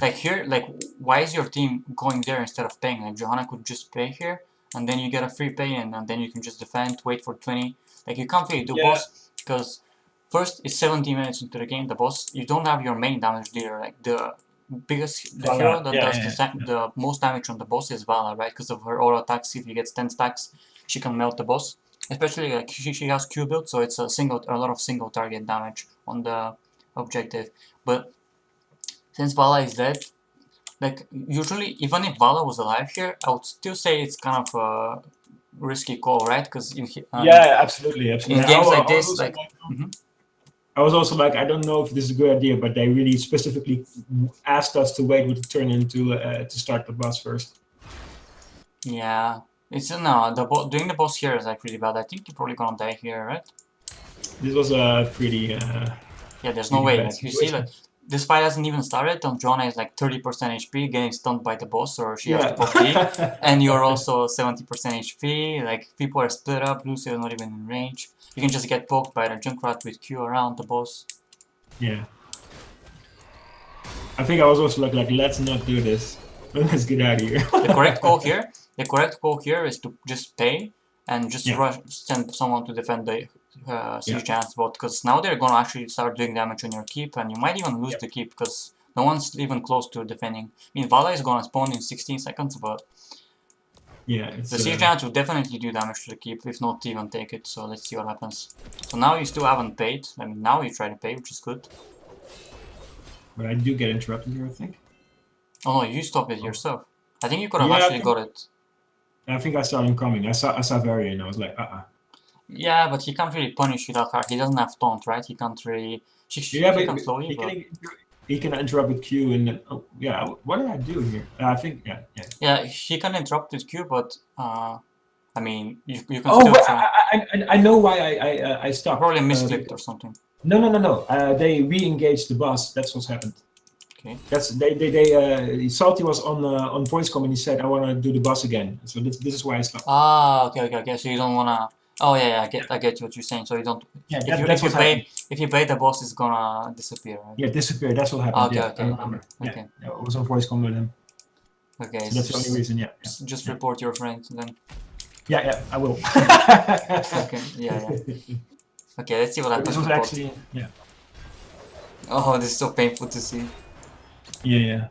Like here, like why is your team going there instead of paying? Like Johanna could just pay here, and then you get a free pay, and then you can just defend, wait for 20. Like you can't really do boss, because first it's 17 minutes into the game, the boss, you don't have your main damage dealer. Like the hero that does the most damage on the boss is Vala, right? Because of her auto attacks, if he gets 10 stacks, she can melt the boss. Especially like she has Q build, so it's a lot of single target damage on the objective. But since Vala is dead, like usually even if Vala was alive here, I would still say it's kind of a risky call, right? Because yeah, absolutely. In games like this, like I was also like, I don't know if this is a good idea, but they really specifically asked us to wait with the turn into to start the boss first. Yeah, it's no doing the boss here is like really bad. I think you're probably gonna die here, right? This was a pretty. Yeah, there's no way. Like you see, like this fight hasn't even started, and Joanna is like 30% HP, getting stunned by the boss, or she has to pop D, and you're also 70% HP. Like people are split up. Lucy is not even in range. You can just get poked by the Junkrat with Q around the boss. Yeah. I think I was also like let's not do this. Let's get out of here. The correct call here is to just pay and just send someone to defend the siege giants bot, because now they're gonna actually start doing damage on your keep, and you might even lose the keep because no one's even close to defending. I mean, Vala is gonna spawn in 16 seconds, but the siege giants will definitely do damage to the keep, if not even take it. So let's see what happens. So now you still haven't paid. I mean, now you try to pay, which is good. But I do get interrupted here, I think. Oh no, you stop it yourself. I think you could have actually got it. I think I saw him coming. I saw Varian. I was like, Yeah, but he can't really punish you that hard. He doesn't have taunt, right? He can't really. He can slow you, he can interrupt with Q and what did I do here? I think Yeah, he can interrupt with Q, but I mean, you can still. Oh, try. I know why I stopped. Probably misclicked or something. No. They re-engaged the boss. That's what's happened. Okay. That's Salty was on voice com and he said I want to do the boss again. So this is why I stopped. Ah, okay. So you don't wanna. Oh yeah, I get what you're saying. So you don't. Yeah, if you pay the boss, it's gonna disappear. Right? Yeah, disappear. That's what happened. Okay. I remember. Okay. Yeah, I was on voice com with him. Okay. So that's the only reason. Yeah. Just report your friend then. Yeah, I will. Okay. Yeah. Okay, let's see what happens. This was actually Oh, this is so painful to see. Yeah.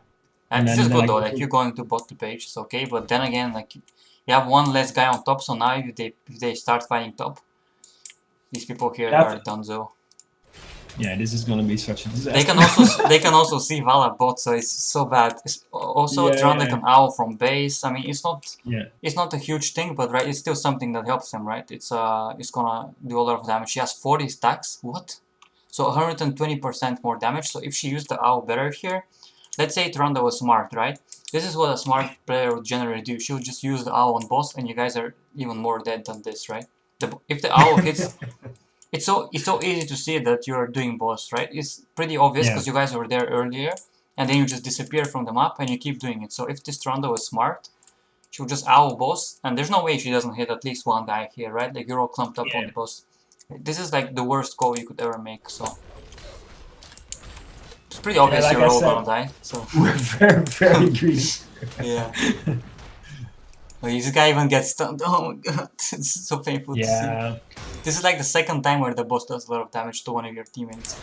And this is good though. Like you're going to bot the page, it's okay. But then again, like you have one less guy on top. So now if they start fighting top, these people here are donezo. Yeah, this is gonna be such a disaster. They can also see Vala bot, so it's so bad. It's also drawn like an owl from base. I mean, it's not a huge thing, but right, it's still something that helps him, right? It's gonna do a lot of damage. She has 40 stacks. What? So 120% more damage. So if she used the owl better here, let's say Trunda was smart, right? This is what a smart player would generally do. She would just use the owl on boss, and you guys are even more dead than this, right? If the owl hits. It's so easy to see that you're doing boss, right? It's pretty obvious because you guys were there earlier, and then you just disappear from the map and you keep doing it. So if this Trunda was smart, she would just owl boss, and there's no way she doesn't hit at least one guy here, right? Like you're all clumped up on the boss. This is like the worst call you could ever make. So it's pretty obvious you're all gonna die. So we're very greedy. Yeah. Oh, this guy even gets stunned. Oh my god, it's so painful to see. Yeah. This is like the second time where the boss does a lot of damage to one of your teammates.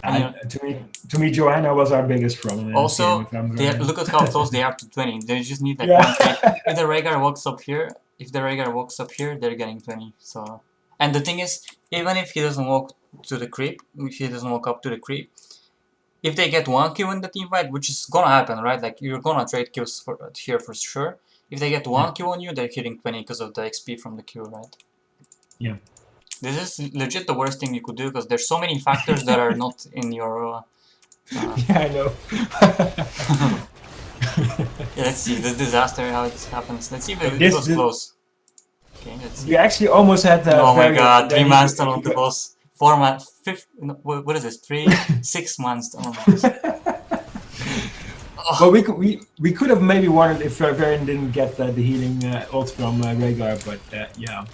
And, you know, To me, Johanna was our biggest problem. In this game, also, if I'm going. look at how close they are to 20. They just need like Yeah. one trade. If the Rhaegar walks up here, they're getting 20. So, and the thing is, even if he doesn't walk to the creep, if he doesn't walk up to the creep, if they get one kill in the team fight, which is gonna happen, right? Like you're gonna trade kills here for sure. If they get one kill on you, they're hitting 20 because of the XP from the kill, right? Yeah. This is legit the worst thing you could do because there's so many factors that are not in your. Yeah, I know. Yeah, let's see the disaster how it happens. Let's see if it This- was this- close. Okay, let's see. You actually almost had the. Oh my Varian, god, and then 3-man you- stun on the boss. 4-man, 5. No, what is this? 6-man stun on the boss. Well, we could have maybe won it if Varian didn't get the healing ult from Rhaegar, but yeah,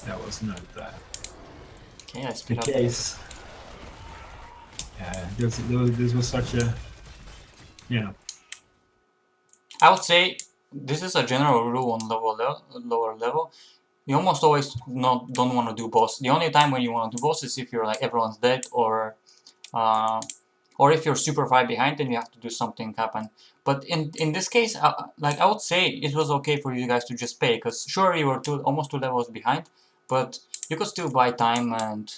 that was not Okay, let's the speed up. case. Yeah, this was such a. Yeah. I would say this is a general rule on lower level. You almost always don't want to do boss. The only time when you want to do boss is if you're like everyone's dead or if you're super far behind and you have to do something happen. But in this case, like I would say it was okay for you guys to just pay because sure you were almost 2 levels behind, but you could still buy time and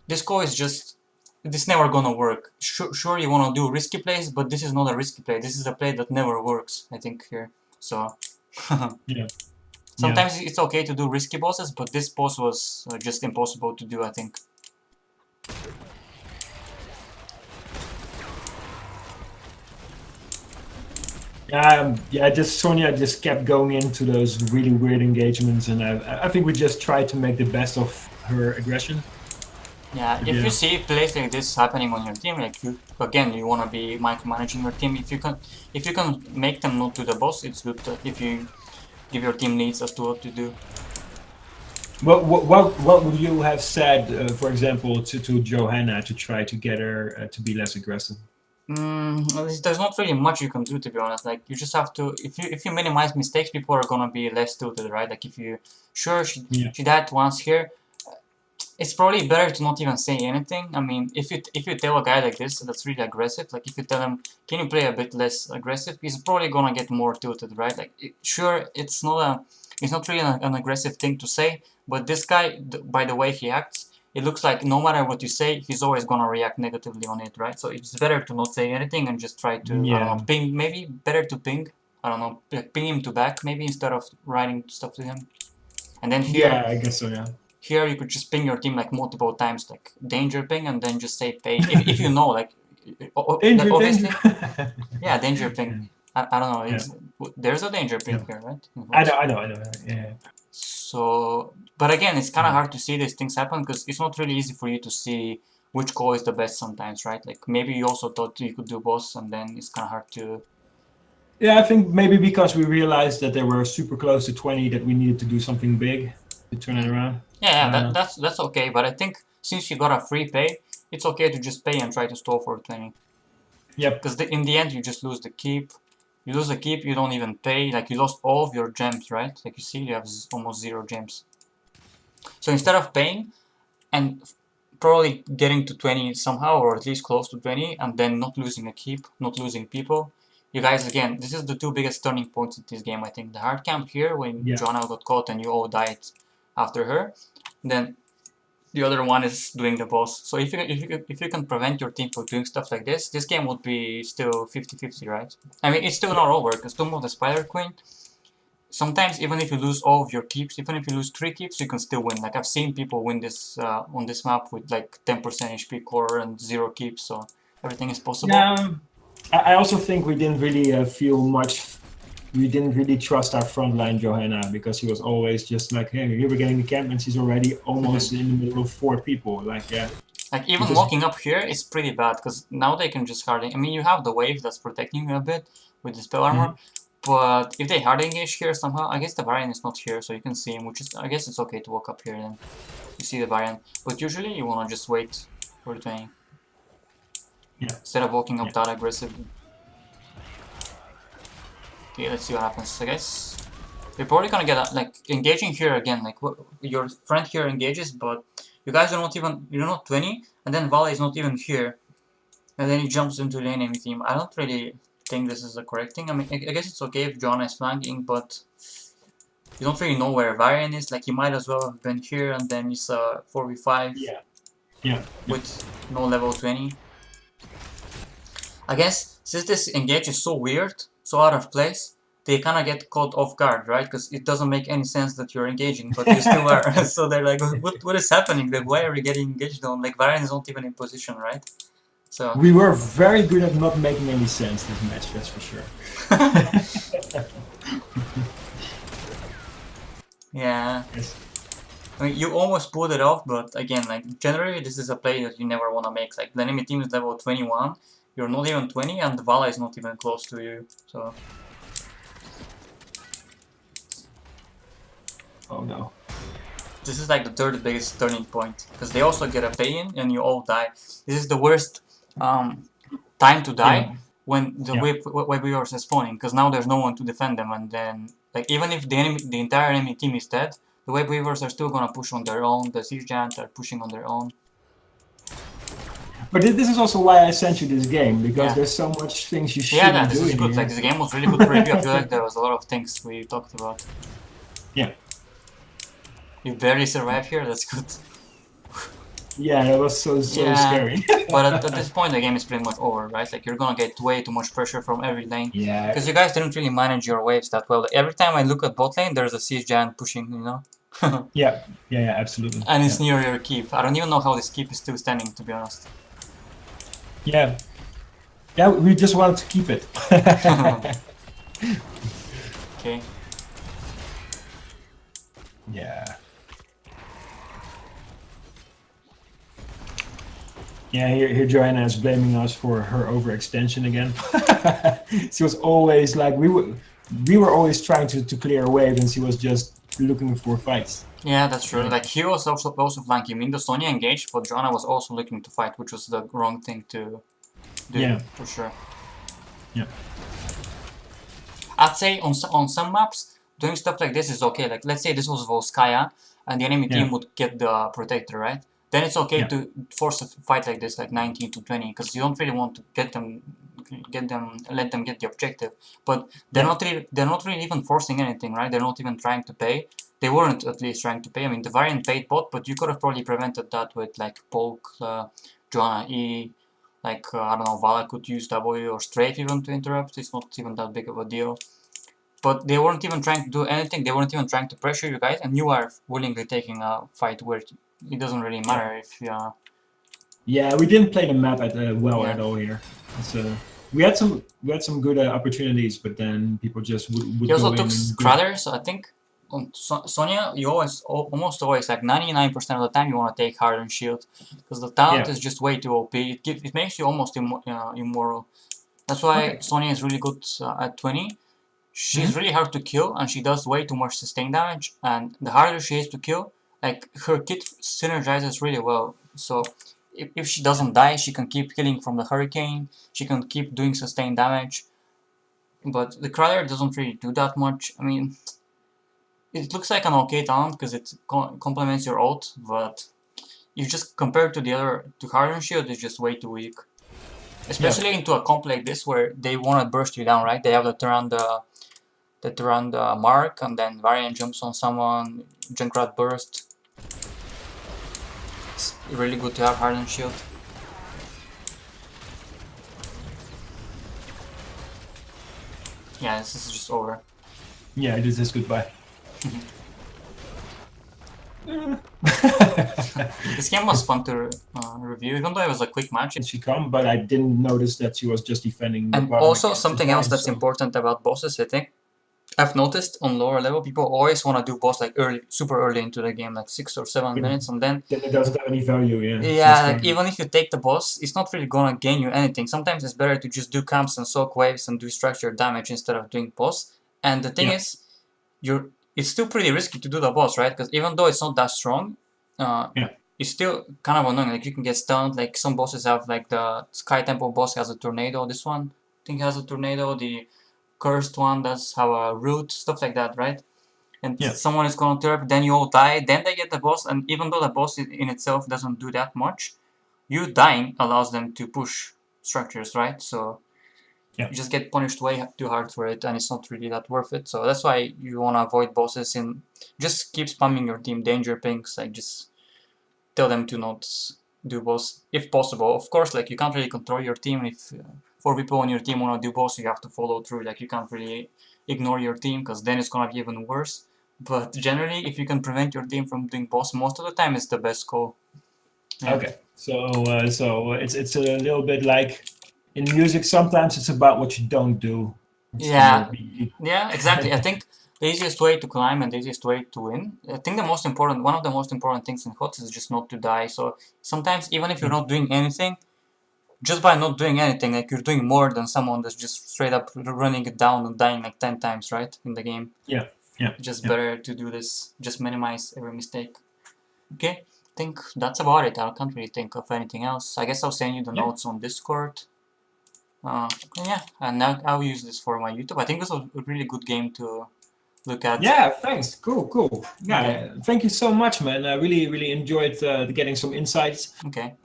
this call is just. This never gonna work. Sure you wanna do risky plays, but this is not a risky play. This is a play that never works, I think, here. So, Yeah. sometimes it's okay to do risky bosses, but this boss was just impossible to do, I think. Yeah, just Sonya just kept going into those really weird engagements, and I think we just tried to make the best of her aggression. Yeah, if you see plays like this happening on your team, like you wanna be micromanaging your team. If you can make them not do the boss, it's good. If you give your team leads as to what to do. What would you have said, for example, to Johanna to try to get her to be less aggressive? There's not really much you can do, to be honest. Like you just have to, if you minimize mistakes, people are gonna be less tilted, right? Like if you, sure she died once here. It's probably better to not even say anything. I mean, if you tell a guy like this that's really aggressive, like if you tell him, can you play a bit less aggressive, he's probably gonna get more tilted, right? Like, sure, it's not really an aggressive thing to say, but this guy, by the way he acts, it looks like no matter what you say, he's always gonna react negatively on it, right? So it's better to not say anything and just try to, I don't know, ping, maybe better to ping, I don't know, ping him to back, maybe, instead of writing stuff to him. And then here... Yeah, I guess so, yeah. Here you could just ping your team like multiple times, like danger ping, and then just say pay. If you know, like Danger, obviously, danger. yeah, danger ping. I don't know. There's a danger ping here, right? I know. Yeah. So, but again, it's kind of hard to see these things happen because it's not really easy for you to see which call is the best sometimes, right? Like maybe you also thought you could do boss, and then it's kind of hard to. Yeah, I think maybe because we realized that they were super close to 20, that we needed to do something big to turn it around. Yeah, that's okay. But I think since you got a free pay, it's okay to just pay and try to stall for 20. Yep. Because in the end, you just lose the keep. You lose the keep, you don't even pay. Like, you lost all of your gems, right? Like, you see, you have almost 0 gems. So instead of paying and probably getting to 20 somehow, or at least close to 20, and then not losing a keep, not losing people, you guys, again, this is the 2 biggest turning points in this game, I think. The hard camp here, when Johanna got caught and you all died after her. Then the other one is doing the boss. So if you can prevent your team from doing stuff like this game would be still 50-50, right? I mean, it's still not over, because Tomb of the Spider Queen, sometimes even if you lose all of your keeps, even if you lose 3 keeps, you can still win. Like, I've seen people win this on this map with like 10% HP core and 0 keeps, so everything is possible. Yeah, I also think we didn't really feel much. We didn't really trust our frontline Johanna, because he was always just like, hey, here we're getting the camp, and she's already almost in the middle of 4 people. Like, yeah. Like, even walking up here is pretty bad, because now they can just hard. I mean, you have the wave that's protecting you a bit with the spell armor, but if they hard engage here somehow, I guess the Varian is not here, so you can see him, which is, I guess it's okay to walk up here then. You see the Varian, but usually you wanna just wait for the 20. Yeah. Instead of walking up that aggressively. Okay, let's see what happens, I guess. You're probably gonna get like engaging here again. Like your friend here engages, but you guys are not even. You're not 20, and then Vale is not even here, and then he jumps into the enemy team. I don't really think this is the correct thing. I mean, I guess it's okay if Joanna is flanking, but you don't really know where Varian is. Like he might as well have been here, and then it's a 4v5. Yeah. With no level 20. I guess since this engage is so weird, so out of place, they kind of get caught off guard, right? Because it doesn't make any sense that you're engaging, but you still are. So they're like, what is happening? Like, why are we getting engaged on? Like, Varian is not even in position, right? So We were very good at not making any sense this match, that's for sure. yeah. Yes. I mean, you almost pulled it off, but again, like, generally this is a play that you never want to make. Like, the enemy team is level 21, you're not even 20, and the Vala is not even close to you, so... Oh no. This is like the third biggest turning point, because they also get a pay-in and you all die. This is the worst time to die when the web weavers are spawning, because now there's no one to defend them, and then like even if the entire enemy team is dead, the web weavers are still gonna push on their own. The siege giants are pushing on their own. But this is also why I sent you this game, because there's so much things you should be this doing is good. here. Like this game was really good to review. I feel like there was a lot of things we talked about. Yeah. You barely survived here. That's good. Yeah, that was so scary. But at this point, the game is pretty much over, right? Like, you're gonna get way too much pressure from every lane. Yeah. Because you guys didn't really manage your waves that well. Like, every time I look at bot lane, there's a siege giant pushing, you know? Yeah, absolutely. And it's near your keep. I don't even know how this keep is still standing, to be honest. Yeah. Yeah, we just wanted to keep it. Okay. Yeah. Yeah, here Joanna is blaming us for her overextension again. She was always like, we were always trying to clear a wave, and she was just looking for fights. Yeah, that's true. Like, he was also flanking. I mean, the Sonya engaged, but Joanna was also looking to fight, which was the wrong thing to do, for sure. Yeah. I'd say on some maps, doing stuff like this is okay. Like, let's say this was Volskaya, and the enemy team would get the protector, right? Then it's okay to force a fight like this, like 19 to 20, because you don't really want to let them get the objective. But they're not really even forcing anything, right? They're not even trying to pay. They weren't at least trying to pay. I mean, the Varian paid bot, but you could have probably prevented that with like poke, Joanna E, like I don't know, Vala could use W or Strafe even to interrupt. It's not even that big of a deal. But they weren't even trying to do anything. They weren't even trying to pressure you guys, and you are willingly taking a fight where it doesn't really matter if you. Yeah, we didn't play the map at all here. We had some good opportunities, but then people just would He also go took in and Cradder, so I think on Sonya, you almost always, like 99% of the time, you want to take Hardened Shield, because the talent is just way too OP. It makes you almost immoral. That's why Sonya is really good at 20. She's really hard to kill, and she does way too much sustain damage, and the harder she is to kill, like, her kit synergizes really well. So if she doesn't die, she can keep killing from the hurricane, she can keep doing sustained damage. But the Crier doesn't really do that much. I mean, it looks like an okay talent because it complements your ult, but you just compared to the other, to Hardened Shield, is just way too weak. Especially into a comp like this where they want to burst you down, right? They have to turn the mark, and then Varian jumps on someone, Junkrat burst. It's really good to have Hardened Shield. Yeah, this is just over. Yeah, this is goodbye. This game was fun to review, even though it was a quick match. She come, but I didn't notice that she was just defending. And also something else that's important about bosses, I think. I've noticed on lower level, people always want to do boss like super early into the game, like 6 or 7 minutes, and then it doesn't have any value. Yeah, like even if you take the boss, it's not really gonna gain you anything. Sometimes it's better to just do camps and soak waves and do structured damage instead of doing boss. And the thing is, it's still pretty risky to do the boss, right? Because even though it's not that strong, it's still kind of annoying. Like, you can get stunned. Like, some bosses have, like, the Sky Temple boss has a tornado. This one, I think, has a tornado. The cursed one does have a root, stuff like that, right? and Yeah. someone is gonna turp, then you all die, then they get the boss, and even though the boss in itself doesn't do that much, you dying allows them to push structures, right? So Yeah. you just get punished way too hard for it, and it's not really that worth it. So that's why you wanna avoid bosses and just keep spamming your team danger pings, like just tell them to not do boss if possible. Of course, like you can't really control your team. If 4 people on your team want to do boss, you have to follow through. Like you can't really ignore your team because then it's gonna be even worse. But generally, if you can prevent your team from doing boss, most of the time it's the best call. Yeah. Okay, so it's a little bit like in music. Sometimes it's about what you don't do. It's the Yeah, more beat. yeah, exactly. I think the easiest way to climb and the easiest way to win. I think one of the most important things in HOTS is just not to die. So sometimes even if you're not doing anything, just by not doing anything, like you're doing more than someone that's just straight up running it down and dying like 10 times, right, in the game. Yeah, yeah. Just yeah. better to do this, just minimize every mistake. Okay, I think that's about it. I can't really think of anything else. I guess I'll send you the Yeah. notes on Discord. Yeah, and now I'll use this for my YouTube. I think this was a really good game to look at. Yeah, thanks. Cool. Yeah, Okay. thank you so much, man. I really enjoyed getting some insights. Okay.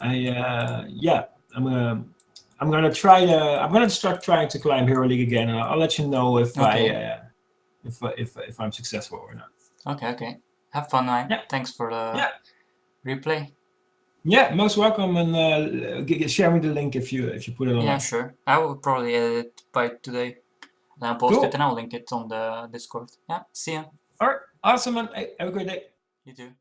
I'm gonna try. I'm gonna start trying to climb Hero League again. And I'll let you know if Okay. if I'm successful or not. Okay. Have fun, man. Yeah. Thanks for the Yeah. replay. Yeah, most welcome, and share me the link if you put it online. Yeah, sure. I will probably edit it by today. And I'll post Cool. it and I'll link it on the Discord. Yeah, see ya. All right, awesome, man. Hey, have a great day. You too.